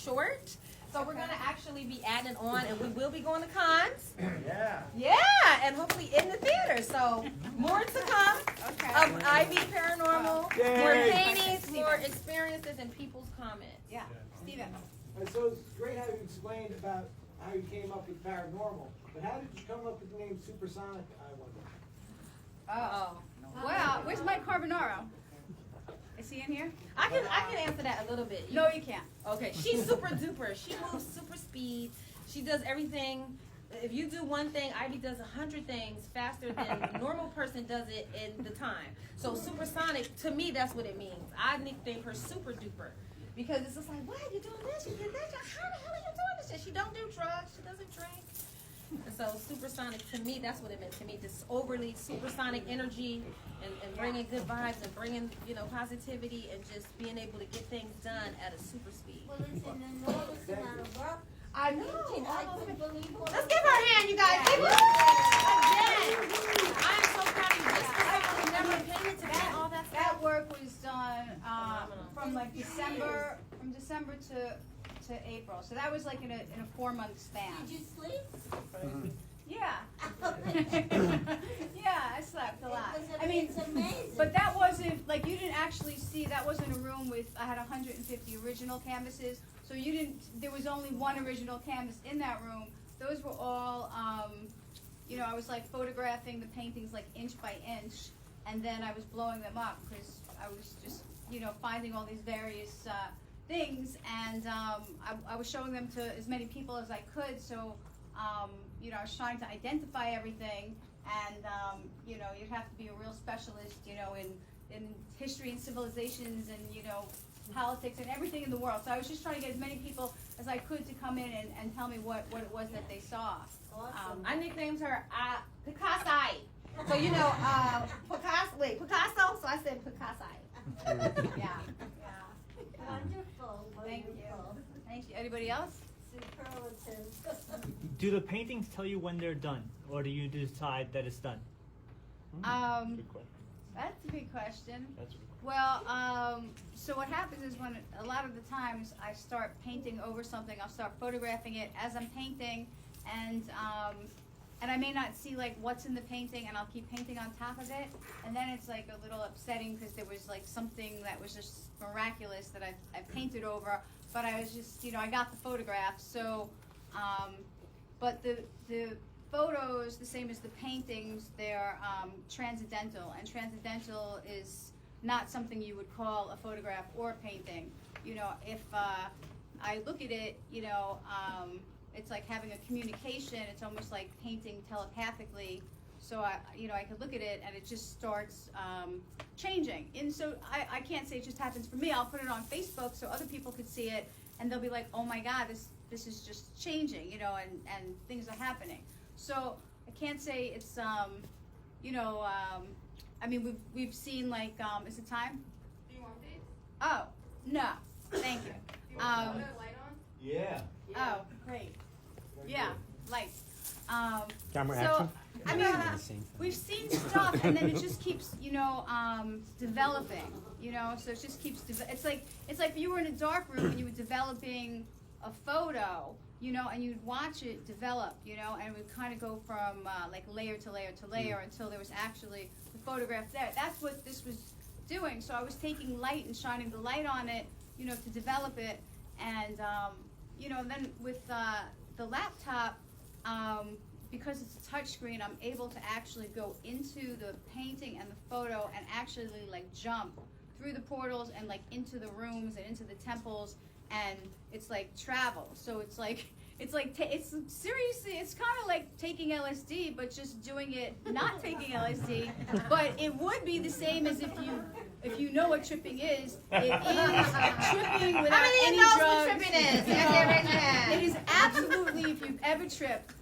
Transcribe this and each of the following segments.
short. So we're going to actually be adding on, and we will be going to cons. Yeah. Yeah, and hopefully in the theater. So more to come of Ivy Paranormal, more paintings, more experiences, and people's comments. Yeah, Steven. So it's great how you explained about how you came up with Paranormal, but how did you come up with the name Supersonic, I wonder? Oh. Well, where's Mike Carbonaro? Is he in here? I can answer that a little bit. No, you can't. Okay, she's super duper. She moves super speed. She does everything. If you do one thing, Ivy does 100 things faster than a normal person does it in the time. So supersonic, to me, that's what it means. I nicknamed her super duper because it's just like, what? You're doing this? You did that? How the hell are you doing this? And she don't do drugs. She doesn't drink. And so supersonic, to me, that's what it meant to me. This overly supersonic energy and bringing good vibes and bringing, positivity and just being able to get things done at a super speed. Well, it's an enormous amount of work. I know. I couldn't believe what Let's give her a hand, you guys. Give her again. I am so proud of you. Just I never painted to paint all that stuff. That work was done from like December to April. So that was like in a 4-month span. Did you sleep? Yeah. Yeah, I slept a lot. It's amazing. But that wasn't, like, you didn't actually see, that wasn't a room with, I had 150 original canvases, so you didn't, there was only one original canvas in that room. Those were all, I was like photographing the paintings like inch by inch, and then I was blowing them up because I was just, finding all these various things, and I was showing them to as many people as I could, so I was trying to identify everything, and you'd have to be a real specialist, in history and civilizations and politics and everything in the world. So I was just trying to get as many people as I could to come in and tell me what it was that they saw. Awesome. I nicknamed her Picasso. So Picasso. So I said Picasso. Yeah. Wonderful. Thank you. Wonderful. Thank you. Anybody else? Superlative. Do the paintings tell you when they're done, or do you decide that it's done? Good question. That's a big question. That's Well, so what happens is when a lot of the times I start painting over something, I'll start photographing it as I'm painting, and I may not see like what's in the painting, and I'll keep painting on top of it, and then it's like a little upsetting because there was like something that was just miraculous that I painted over, but I was just, I got the photograph, so, but the photos, the same as the paintings, they're transcendental, and transcendental is not something you would call a photograph or a painting. If I look at it, it's like having a communication. It's almost like painting telepathically. So I could look at it and it just starts changing. And so I can't say it just happens for me. I'll put it on Facebook so other people could see it, and they'll be like, oh my God, this is just changing, and things are happening. So I can't say it's, we've seen like, is it time? Do you want these? Oh, no, thank you. Do you want the light on? Yeah. Oh, great. Yeah, lights. Camera so, action. We've seen stuff, and then it just keeps, developing. So it just keeps. It's like if you were in a dark room and you were developing a photo, and you'd watch it develop, and it would kind of go from like layer to layer to layer until there was actually the photograph there. That's what this was doing. So I was taking light and shining the light on it, to develop it, and then with the laptop, because it's a touch screen, I'm able to actually go into the painting and the photo and actually like jump through the portals and like into the rooms and into the temples, and it's like travel. So it's seriously, it's kind of like taking LSD, but just doing it not taking LSD. But it would be the same as if you know what tripping is. It is tripping without any drugs. What tripping is? It is absolutely, if you've ever tripped,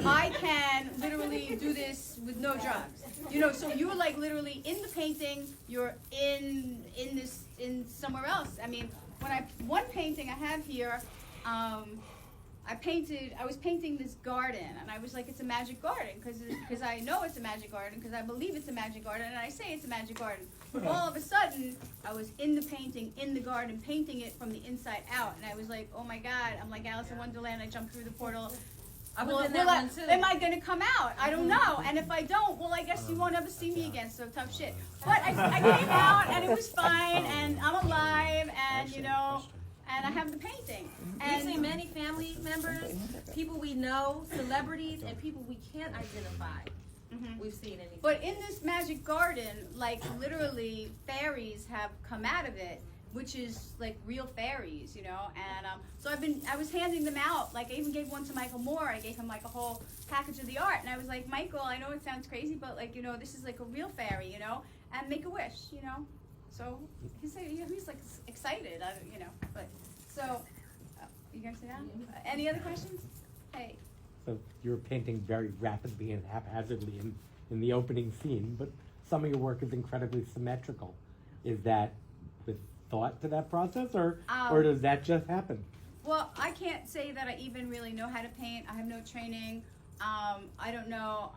I can literally do this with no drugs. So you're like literally in the painting, you're in somewhere else. I mean, one painting I have here, I was painting this garden, and I was like, it's a magic garden, because I know it's a magic garden, because I believe it's a magic garden, and I say it's a magic garden. all of a sudden, I was in the painting, in the garden, painting it from the inside out, and I was like, oh my God, I'm like Alice in Wonderland, I jumped through the portal. I was in that one too. Am I gonna come out? I don't know. And if I don't, well, I guess you won't ever see me again, so tough shit. But I came out, and it was fine, and I'm alive, and you know, and I have the painting. We've And seen many family members, people we know, celebrities, and people we can't identify. We've seen in these. But in this magic garden, like literally fairies have come out of it, which is like real fairies, you know. And so I was handing them out. Like I even gave one to Michael Moore. I gave him like a whole package of the art, and I was like, Michael, I know it sounds crazy, but like, you know, this is like a real fairy, you know, and make a wish, you know. So he's like excited, you know. But so you gonna sit down? Any other questions? Hey. So you're painting very rapidly and haphazardly in the opening scene, but some of your work is incredibly symmetrical. Is that with thought to that process, or does that just happen? Well, I can't say that I even really know how to paint. I have no training. I don't know.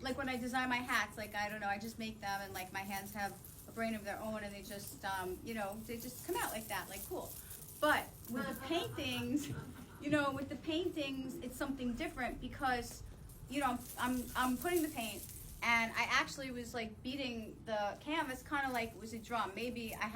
Like when I design my hats, like I don't know. I just make them, and like my hands have a brain of their own, and they just, you know, they just come out like that, like cool. But with the paintings, you know, with the paintings, it's something different because, you know, I'm putting the paint, and I actually was like beating the canvas kind of like it was a drum. Maybe I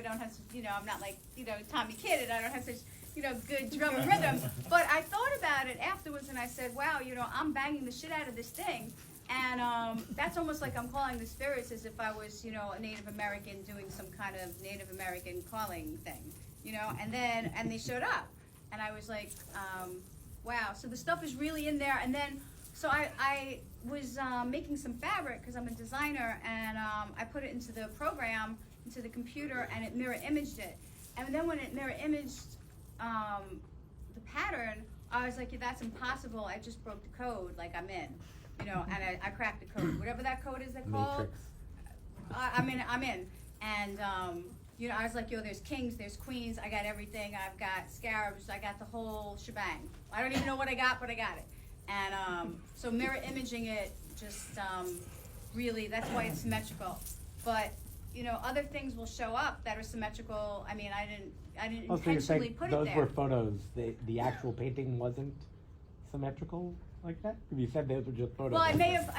don't have, you know, I'm not like, you know, Tommy Kidd, and I don't have such, you know, good drum and rhythm. But I thought about it afterwards, and I said, wow, you know, I'm banging the shit out of this thing. And that's almost like I'm calling the spirits as if I was, you know, a Native American doing some kind of Native American calling thing, you know. And they showed up. And I was like, wow, so the stuff is really in there. And then, so I was making some fabric because I'm a designer, and I put it into the program, into the computer, and it mirror imaged it. And then when it mirror imaged the pattern, I was like, yeah, that's impossible. I just broke the code, like I'm in, you know, and I cracked the code. Whatever that code is called, I'm in. And you know, I was like, yo, there's kings, there's queens, I got everything. I've got scarabs, I got the whole shebang. I don't even know what I got, but I got it. And so mirror imaging it, just really, that's why it's symmetrical. But you know, other things will show up that are symmetrical. I mean, I didn't intentionally put it there. Those were photos. The actual painting wasn't symmetrical like that? You said those were just photos. Well, I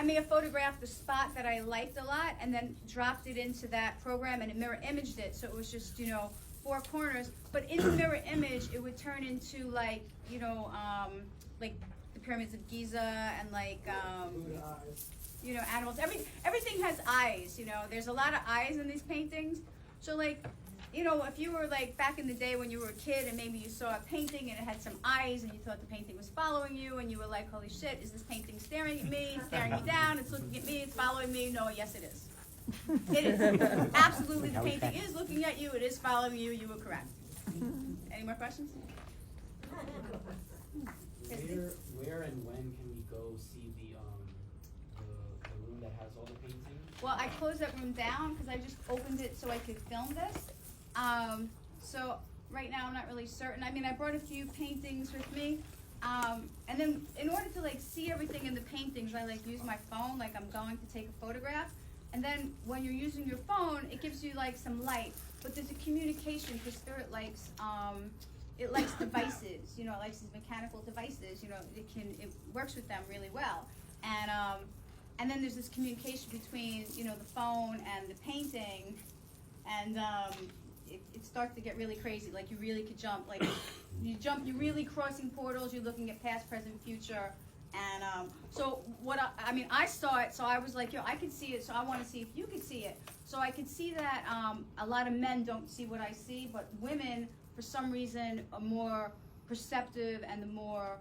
may have photographed the spot that I liked a lot and then dropped it into that program, and it mirror imaged it, so it was just, you know, 4 corners. But in the mirror image, it would turn into like, you know, like the pyramids of Giza and like you know, animals. Everything has eyes, you know. There's a lot of eyes in these paintings. So like, you know, if you were like back in the day when you were a kid and maybe you saw a painting and it had some eyes and you thought the painting was following you and you were like, holy shit, is this painting staring at me, it's staring me down, it's looking at me, it's following me? No, yes it is. It is. Absolutely, the painting is looking at you, it is following you, you were correct. Any more questions? Where and when can we go see the room that has all the paintings? Well, I closed that room down because I just opened it so I could film this. So right now I'm not really certain. I mean, I brought a few paintings with me. And then in order to like see everything in the paintings, I like use my phone, like I'm going to take a photograph. And then when you're using your phone, it gives you like some light. But there's a communication because Spirit likes, it likes devices, you know, it likes these mechanical devices, you know, it works with them really well. And then there's this communication between, you know, the phone and the painting, and it starts to get really crazy. Like you really could jump, like you're really crossing portals. You're looking at past, present, future, and so what I saw it, so I was like, yo, I could see it, so I want to see if you could see it. So I could see that a lot of men don't see what I see, but women, for some reason, are more perceptive and the more.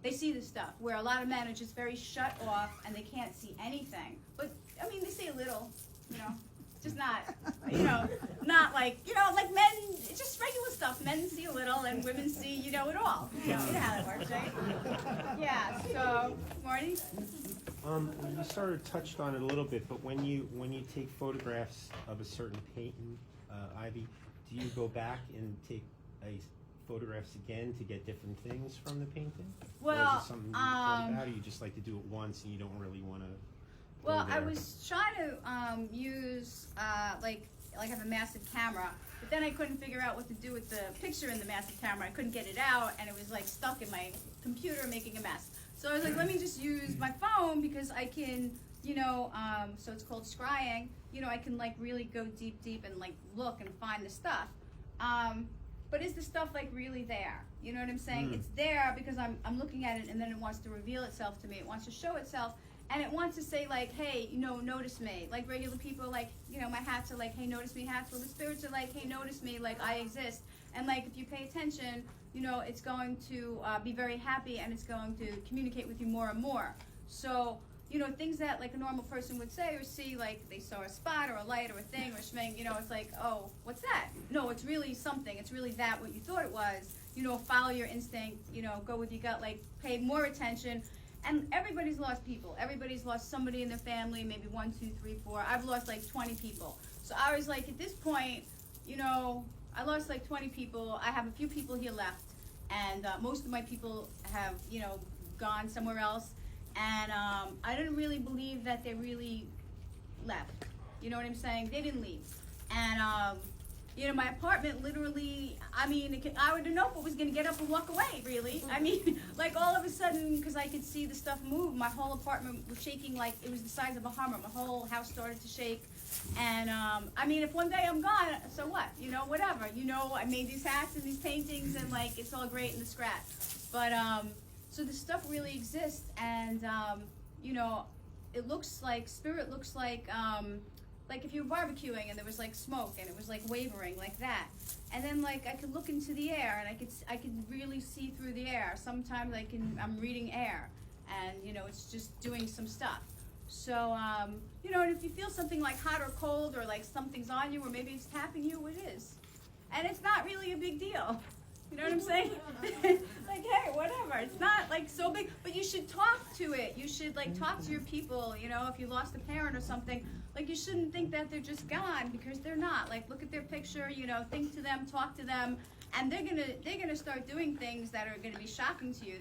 They see the stuff, where a lot of men are just very shut off and they can't see anything. But, I mean, they see a little, you know, just not, you know, not like, you know, like men, it's just regular stuff. Men see a little and women see, you know, it all. You know how that works, right? Yeah, so, Marty? You sort of touched on it a little bit, but when you take photographs of a certain painting, Ivy, do you go back and take photographs again to get different things from the painting? Well, or is it something you thought about, or you just like to do it once and you don't really want to Well, I there? was trying to use like I have a massive camera, but then I couldn't figure out what to do with the picture in the massive camera. I couldn't get it out, and it was like stuck in my computer making a mess. So I was like, let me just use my phone because I can, you know, so it's called scrying. You know, I can like really go deep and like look and find the stuff. But is the stuff like really there? You know what I'm saying? It's there because I'm looking at it, and then it wants to reveal itself to me. It wants to show itself. And it wants to say like, hey, you know, notice me. Like regular people, like, you know, my hats are like, hey, notice me hats. Well, the spirits are like, hey, notice me, like I exist. And like, if you pay attention, you know, it's going to be very happy, and it's going to communicate with you more and more. So, you know, things that like a normal person would say or see, like they saw a spot or a light or a thing or schming, you know, it's like, oh, what's that? No, it's really something. It's really that what you thought it was. You know, follow your instinct, you know, go with your gut, like pay more attention. And everybody's lost people. Everybody's lost somebody in their family, maybe 1, 2, 3, 4. I've lost like 20 people. So I was like, at this point, you know, I lost like 20 people. I have a few people here left, and most of my people have, you know, gone somewhere else. And I didn't really believe that they really left. You know what I'm saying? They didn't leave. And you know, my apartment literally, I mean, I wouldn't know if it was going to get up and walk away, really. I mean, like all of a sudden, because I could see the stuff move, my whole apartment was shaking like it was the size of a Hummer. My whole house started to shake. And, I mean, if one day I'm gone, so what? You know, whatever. You know, I made these hats and these paintings, and, like, it's all great in the scratch. But, so the stuff really exists, and, you know, it looks like, spirit looks like if you were barbecuing and there was like smoke and it was like wavering like that, and then like I could look into the air and I could really see through the air. Sometimes I'm reading air, and you know it's just doing some stuff. So you know, and if you feel something like hot or cold or like something's on you or maybe it's tapping you, it is, and it's not really a big deal. You know what I'm saying? Like, hey, whatever. It's not like so big, but you should talk to it. You should like talk to your people. You know, if you lost a parent or something, like you shouldn't think that they're just gone, because they're not. Like, look at their picture. You know, think to them, talk to them, and they're gonna start doing things that are gonna be shocking to you.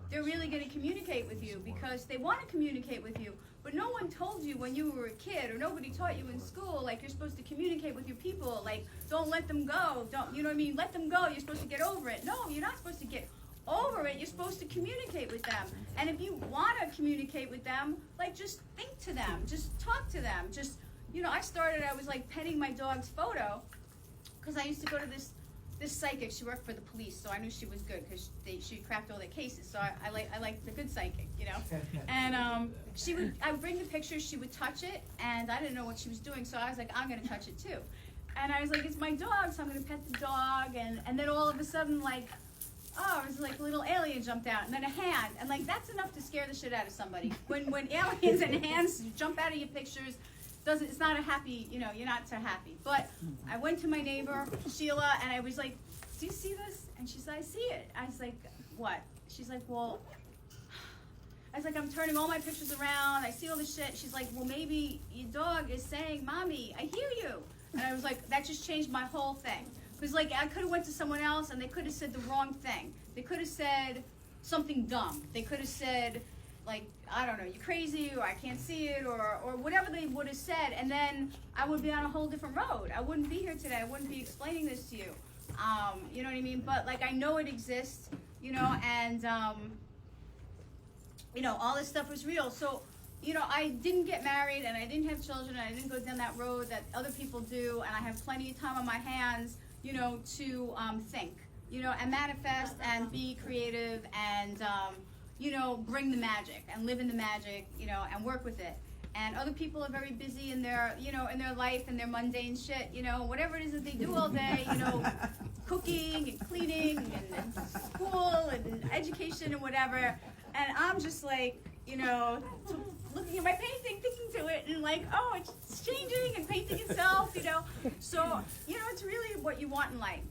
They're really gonna communicate with you because they want to communicate with you. But no one told you when you were a kid, or nobody taught you in school, like you're supposed to communicate with your people. Like, don't let them go. Don't, you know what I mean? Let them go. You're supposed to get over it. No, you're not supposed to get over it. You're supposed to communicate with them. And if you want to communicate with them, like just think to them. Just talk to them. Just, you know, I was like petting my dog's photo because I used to go to this psychic. She worked for the police, so I knew she was good because she cracked all their cases. So I liked the good psychic, you know. And I would bring the picture, she would touch it, and I didn't know what she was doing, so I was like, I'm gonna touch it too. And I was like, it's my dog, so I'm gonna pet the dog, and then all of a sudden, like, oh, it was like a little alien jumped out, and then a hand, and like that's enough to scare the shit out of somebody. When aliens and hands jump out of your pictures, it's not a happy, you know, you're not so happy. But I went to my neighbor, Sheila, and I was like, do you see this? And she said, I see it. I was like, what? She's like, well, I was like, I'm turning all my pictures around. I see all this shit. She's like, well, maybe your dog is saying, Mommy, I hear you. And I was like, that just changed my whole thing. Because, like, I could have went to someone else, and they could have said the wrong thing. They could have said something dumb. They could have said, like, I don't know, you're crazy, or I can't see it, or whatever they would have said, and then I would be on a whole different road. I wouldn't be here today. I wouldn't be explaining this to you. You know what I mean? But, like, I know it exists, you know, and, you know, all this stuff was real. So, you know, I didn't get married, and I didn't have children, and I didn't go down that road that other people do, and I have plenty of time on my hands, you know, to think, you know, and manifest and be creative and, you know, bring the magic and live in the magic, you know, and work with it. And other people are very busy in their, you know, in their life and their mundane shit, you know, whatever it is that they do all day, you know, cooking and cleaning and school and education and whatever. And I'm just like, you know, looking at my painting, thinking to it, and like, oh, it's changing and painting itself, you know. So, you know, it's really what you want in life.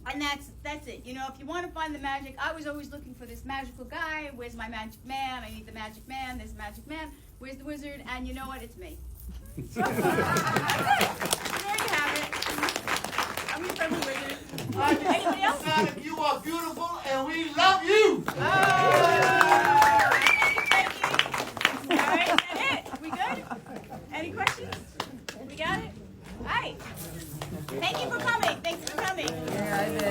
And that's it. You know, if you want to find the magic, I was always looking for this magical guy. Where's my magic man? I need the magic man. There's the magic man. Where's the wizard? And you know what? It's me. So, that's it. There you have it. I'm your friendly wizard. Anybody else? Sonic, you are beautiful, and we love you. Oh, thank you. All right, that's it. We good? Any questions? We got it? All right. Thank you for coming. Thanks for coming.